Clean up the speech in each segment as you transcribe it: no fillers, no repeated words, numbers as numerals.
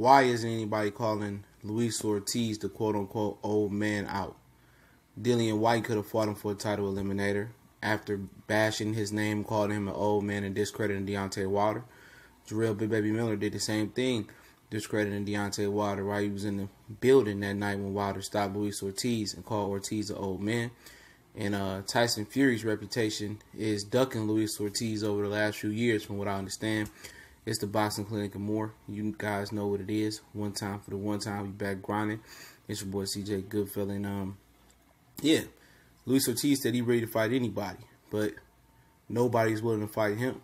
why isn't anybody calling Luis Ortiz the quote-unquote old man out? Dillian White could have fought him for a title eliminator after bashing his name, calling him an old man and discrediting Deontay Wilder. Jarrell Big Baby Miller did the same thing, discrediting Deontay Wilder while he was in the building that night when Wilder stopped Luis Ortiz and called Ortiz an old man. And Tyson Fury's reputation is ducking Luis Ortiz over the last few years, from what I understand. It's the Boxing Clinic and more. You guys know what it is. One time for the one time. We back grinding. It's your boy CJ Goodfellow. And yeah, Luis Ortiz said he's ready to fight anybody, but nobody's willing to fight him.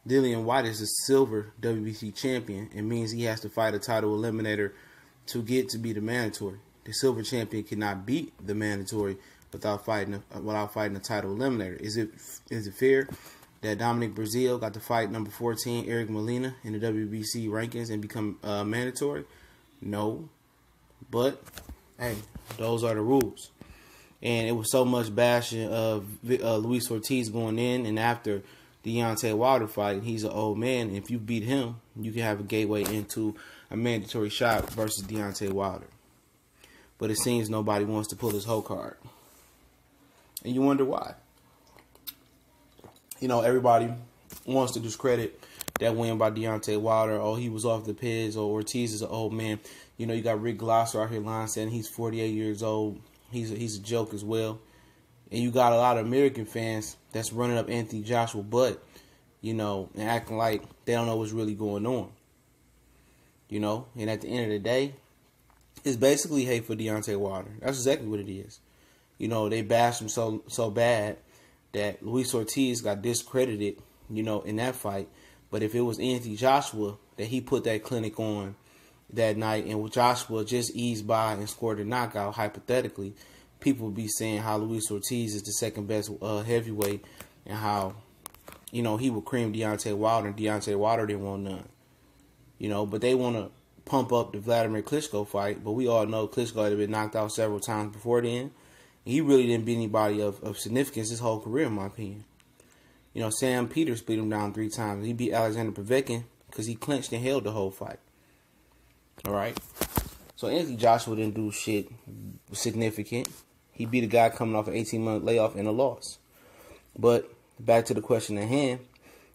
Dillian White is a silver WBC champion. It means he has to fight a title eliminator to get to be the mandatory. The silver champion cannot beat the mandatory without fighting a title eliminator. Is it fair that Dominic Breazeale got to fight number 14 Eric Molina in the WBC rankings and become mandatory? No, but hey, those are the rules. And it was so much bashing of Luis Ortiz going in and after the Deontay Wilder fight. He's an old man, and if you beat him, you can have a gateway into a mandatory shot versus Deontay Wilder. But it seems nobody wants to pull his whole card. And you wonder why. You know, everybody wants to discredit that win by Deontay Wilder. Oh, he was off the pids. Or Ortiz is an old man. You know, you got Rick Glosser out here lying saying he's 48 years old. He's a joke as well. And you got a lot of American fans that's running up Anthony Joshua butt, you know, and acting like they don't know what's really going on. You know, and at the end of the day, it's basically hate for Deontay Wilder. That's exactly what it is. You know, they bashed him so bad that Luis Ortiz got discredited, you know, in that fight. But if it was Anthony Joshua that he put that clinic on that night and Joshua just eased by and scored a knockout, hypothetically, people would be saying how Luis Ortiz is the second best heavyweight and how, you know, he would cream Deontay Wilder and Deontay Wilder didn't want none. You know, but they want to pump up the Vladimir Klitschko fight, but we all know Klitschko had been knocked out several times before then. He really didn't beat anybody of significance his whole career, in my opinion. You know, Sam Peters beat him down 3 times. He beat Alexander Povetkin because he clinched and held the whole fight. All right? So Anthony Joshua didn't do shit significant. He beat a guy coming off an 18-month layoff and a loss. But back to the question at hand,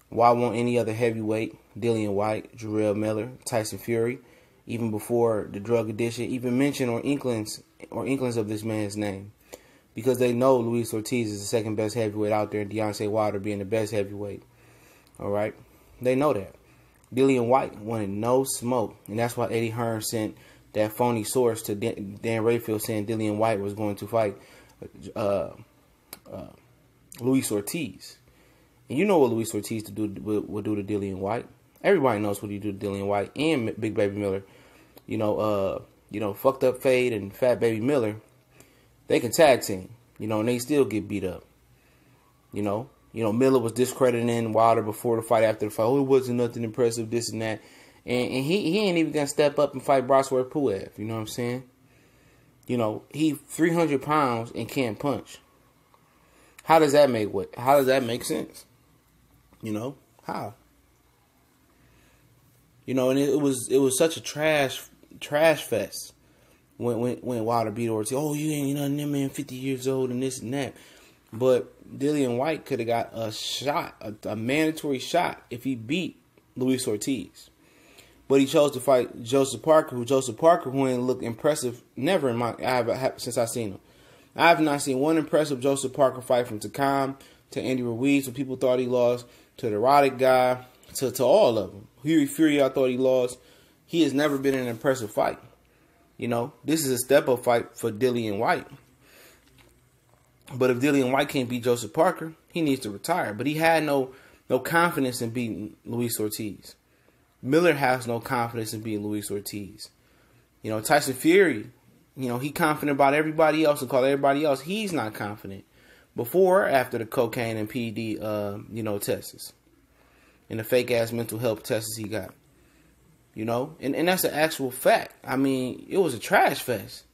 why won't any other heavyweight, Dillian White, Jarrell Miller, Tyson Fury, even before the drug addiction, even mention or inklings of this man's name? Because they know Luis Ortiz is the second best heavyweight out there and Deontay Wilder being the best heavyweight. All right? They know that. Dillian White wanted no smoke. And that's why Eddie Hearn sent that phony source to Dan Rayfield saying Dillian White was going to fight Luis Ortiz. And you know what Luis Ortiz would do to Dillian White. Everybody knows what he do to Dillian White and Big Baby Miller. You know, fucked up Fade and Fat Baby Miller. They can tag team, you know, and they still get beat up. You know, Miller was discrediting Wilder before the fight, after the fight. Oh, it wasn't nothing impressive, this and that. And he ain't even going to step up and fight Brosworth Puev. You know what I'm saying? You know, he 300 pounds and can't punch. How does that make sense? You know, how? You know, and it was such a trash fest. When Wilder beat Ortiz, oh, you ain't nothing, that man 50 years old and this and that. But Dillian White could have got a shot, a mandatory shot, if he beat Luis Ortiz. But he chose to fight Joseph Parker, who ain't look impressive never since I've seen him. I have not seen one impressive Joseph Parker fight, from Takam to Andy Ruiz, who people thought he lost, to the Roddick guy, to all of them. Fury, I thought he lost. He has never been in an impressive fight. You know, this is a step-up fight for Dillian White. But if Dillian White can't beat Joseph Parker, he needs to retire. But he had no confidence in beating Luis Ortiz. Miller has no confidence in beating Luis Ortiz. You know, Tyson Fury, you know, he confident about everybody else and call everybody else. He's not confident before or after the cocaine and PD, you know, tests. And the fake-ass mental health tests he got. You know, and that's an actual fact. I mean, it was a trash fest.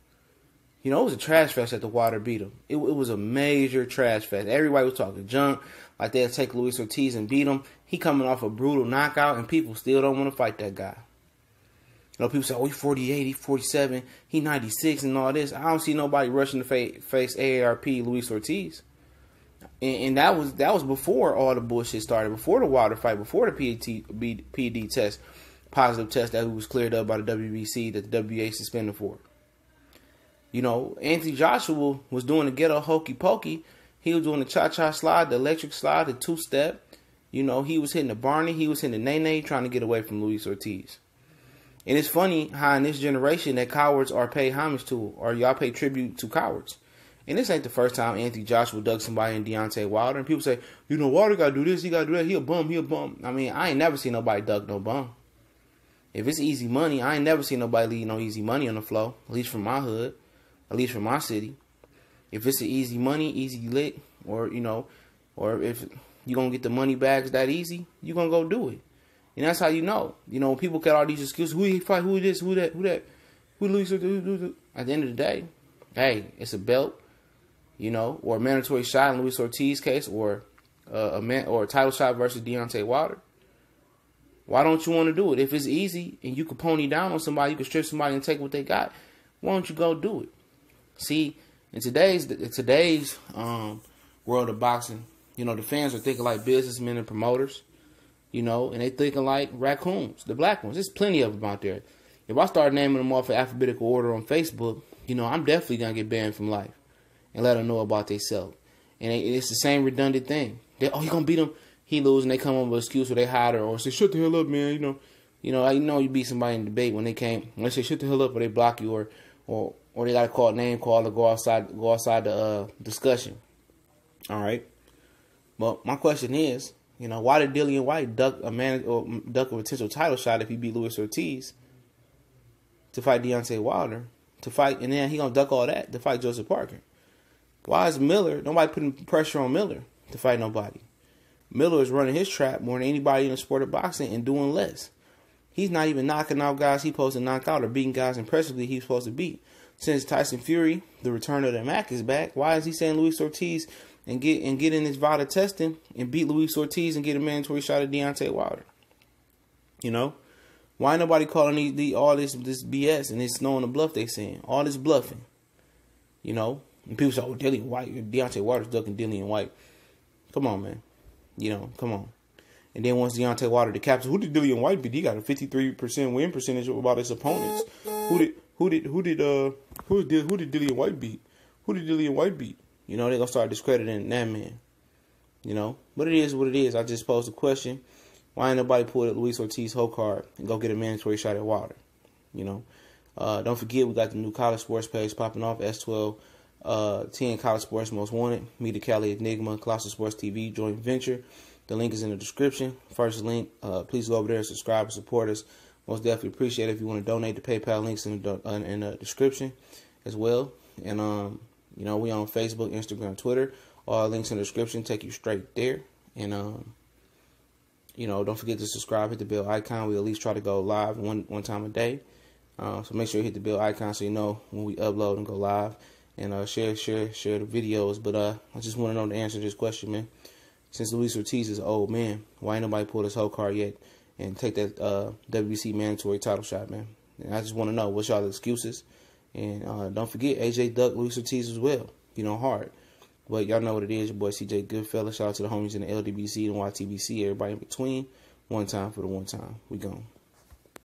You know, it was a trash fest at the Wilder beat him. It was a major trash fest. Everybody was talking junk, like they'll take Luis Ortiz and beat him. He coming off a brutal knockout, and people still don't want to fight that guy. You know, people say, oh, he's 48, he's 47, he's 96 and all this. I don't see nobody rushing to face AARP Luis Ortiz. And that was before all the bullshit started, before the Wilder fight, before the PD test, positive test that was cleared up by the WBC that the WBA suspended for. You know, Anthony Joshua was doing the ghetto hokey pokey. He was doing the cha-cha slide, the electric slide, the two-step. You know, he was hitting the Barney, he was hitting the Nene, trying to get away from Luis Ortiz. And it's funny how in this generation that cowards are paid homage to, or y'all pay tribute to cowards. And this ain't the first time Anthony Joshua dug somebody in Deontay Wilder. And people say, you know, Wilder got to do this, he got to do that, he a bum. I mean, I ain't never seen nobody dug no bum. If it's easy money, I ain't never seen nobody leave no easy money on the floor, at least from my hood, at least from my city. If it's an easy money, easy lick, or, you know, or if you going to get the money bags that easy, you going to go do it. And that's how you know. You know, when people get all these excuses, who he fight, who this, who that, who Luis, at the end of the day, hey, it's a belt, you know, or a mandatory shot in Luis Ortiz's case, or a title shot versus Deontay Wilder. Why don't you want to do it? If it's easy and you can pony down on somebody, you can strip somebody and take what they got, why don't you go do it? See, in today's world of boxing, you know, the fans are thinking like businessmen and promoters, you know, and they thinking like raccoons, the black ones. There's plenty of them out there. If I start naming them off in alphabetical order on Facebook, you know, I'm definitely going to get banned from life and let them know about themselves. And it's the same redundant thing. He going to beat him. He lose, and they come up with an excuse, or they hide her, or say, shut the hell up, man. You know, you beat somebody in debate when they say, shut the hell up, or they block you, or they got to call a name call, or go outside the discussion. All right. But my question is, you know, why did Dillian White duck a potential title shot if he beat Luis Ortiz to fight Deontay Wilder, and then he gonna duck all that to fight Joseph Parker? Why is nobody putting pressure on Miller to fight nobody? Miller is running his trap more than anybody in the sport of boxing and doing less. He's not even knocking out guys he's supposed to knock out, or beating guys impressively he's supposed to beat. Since Tyson Fury, the return of the Mac, is back, why is he saying Luis Ortiz and get in this VADA testing and beat Luis Ortiz and get a mandatory shot at Deontay Wilder? You know? Why nobody calling all this BS and it's knowing the bluff they saying? All this bluffing. You know? And people say, oh, Deontay Wilder's ducking Dillian White. Come on, man. You know, come on. And then once Deontay Wilder decapitated, who did Dillian White beat? He got a 53% win percentage about his opponents. Who did Dillian White beat? Who did Dillian White beat? You know, they're gonna start discrediting that man. You know, but it is what it is. I just posed a question: why ain't nobody pull at Luis Ortiz's whole card and go get a mandatory shot at Wilder? You know, don't forget we got the new college sports page popping off, S12. 10 College Sports Most Wanted, Meet the Cali Enigma, Colossal Sports TV joint venture. The link is in the description. First link, please go over there and subscribe and support us. Most definitely appreciate it. If you want to donate, the PayPal links in the description as well. And you know, we on Facebook, Instagram, Twitter. All links in the description take you straight there. And you know, don't forget to subscribe, hit the bell icon. We at least try to go live one time a day. So make sure you hit the bell icon so you know when we upload and go live. And share the videos. But I just want to know the answer to this question, man. Since Luis Ortiz is an old man, why ain't nobody pulled his whole card yet and take that WBC mandatory title shot, man? And I just want to know what's y'all excuses. And don't forget, AJ ducked Luis Ortiz as well. You know, hard. But y'all know what it is. Your boy CJ Goodfella. Shout out to the homies in the LDBC and YTBC. Everybody in between. One time for the one time. We gone.